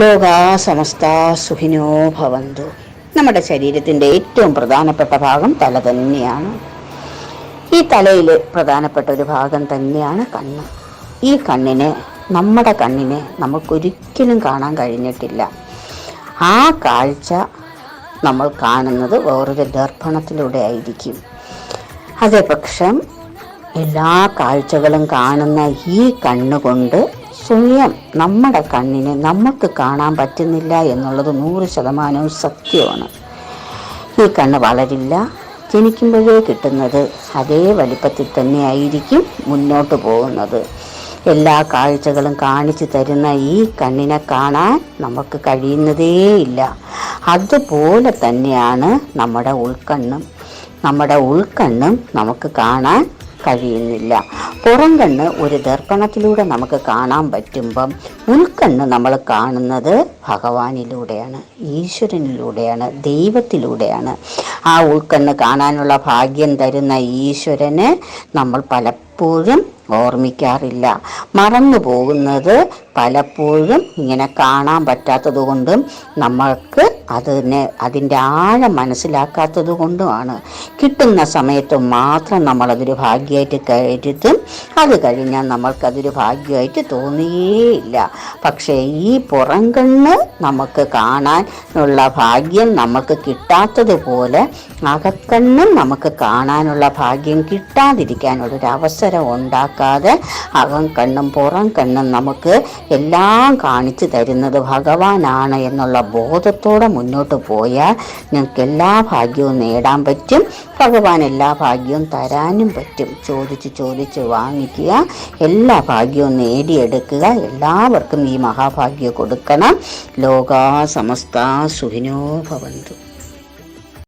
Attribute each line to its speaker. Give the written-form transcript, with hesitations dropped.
Speaker 1: ലോകാ സമസ്ത സുഖിനോ ഭവന്തു. നമ്മുടെ ശരീരത്തിൻ്റെ ഏറ്റവും പ്രധാനപ്പെട്ട ഭാഗം തല തന്നെയാണ്. ഈ തലയിൽ പ്രധാനപ്പെട്ട ഒരു ഭാഗം തന്നെയാണ് കണ്ണ്. ഈ നമ്മുടെ കണ്ണിനെ നമുക്കൊരിക്കലും കാണാൻ കഴിഞ്ഞിട്ടില്ല. ആ കാഴ്ച നമ്മൾ കാണുന്നത് വേറൊരു ദർപ്പണത്തിലൂടെ ആയിരിക്കും. അതേപക്ഷം എല്ലാ കാഴ്ചകളും കാണുന്ന ഈ കണ്ണുകൊണ്ട് സ്വയം നമ്മുടെ കണ്ണിനെ നമുക്ക് കാണാൻ പറ്റുന്നില്ല എന്നുള്ളത് 100% സത്യമാണ്. ഈ കണ്ണ് വളരില്ല. ജനിക്കുമ്പോഴേ കിട്ടുന്നത് അതേ വലിപ്പത്തിൽ തന്നെ ആയിരിക്കും മുന്നോട്ട് പോകുന്നത്. എല്ലാ കാഴ്ചകളും കാണിച്ചു തരുന്ന ഈ കണ്ണിനെ കാണാൻ നമുക്ക് കഴിയുന്നതേയില്ല. അതുപോലെ തന്നെയാണ് നമ്മുടെ ഉൾക്കണ്ണും നമുക്ക് കാണാൻ കഴിയുന്നില്ല. പുറം കണ്ണ് ഒരു ദർപ്പണത്തിലൂടെ നമുക്ക് കാണാൻ പറ്റുമ്പം ഉൾക്കണ്ണ് നമ്മൾ കാണുന്നത് ഭഗവാനിലൂടെയാണ്, ഈശ്വരനിലൂടെയാണ്, ദൈവത്തിലൂടെയാണ്. ആ ഉൾക്കണ്ണ് കാണാനുള്ള ഭാഗ്യം തരുന്ന ഈശ്വരനെ നമ്മൾ പലപ്പോഴും ഓർമ്മിക്കാറില്ല. മറന്നു പോകുന്നത് പലപ്പോഴും ഇങ്ങനെ കാണാൻ പറ്റാത്തത് കൊണ്ടും നമ്മൾക്ക് അതിൻ്റെ ആഴം മനസ്സിലാക്കാത്തത് കൊണ്ടുമാണ്. കിട്ടുന്ന സമയത്ത് മാത്രം നമ്മളതൊരു ഭാഗ്യമായിട്ട് കരുതും. അത് കഴിഞ്ഞാൽ നമ്മൾക്കതൊരു ഭാഗ്യമായിട്ട് തോന്നുകയില്ല. പക്ഷേ ഈ പുറം കണ്ണ് നമുക്ക് കാണാനുള്ള ഭാഗ്യം നമുക്ക് കിട്ടാത്തതുപോലെ അകക്കണ്ണും നമുക്ക് കാണാനുള്ള ഭാഗ്യം കിട്ടാതിരിക്കാനുള്ളൊരവസരം ഉണ്ടാക്കാതെ അകം കണ്ണും പുറം കണ്ണും നമുക്ക് എല്ലാം കാണിച്ചു തരുന്നത് ഭഗവാനാണ് എന്നുള്ള ബോധത്തോടെ മുന്നോട്ട് പോയാൽ നിങ്ങൾക്ക് എല്ലാ ഭാഗ്യവും നേടാൻ പറ്റും. ഭഗവാൻ എല്ലാ ഭാഗ്യവും തരാനും പറ്റും. ചോദിച്ച് വാങ്ങിക്കുക, എല്ലാ ഭാഗ്യവും നേടിയെടുക്കുക. എല്ലാവർക്കും ഈ മഹാഭാഗ്യം കൊടുക്കണം. ലോകാ സമസ്ത സുഖിനോ ഭവന്തു.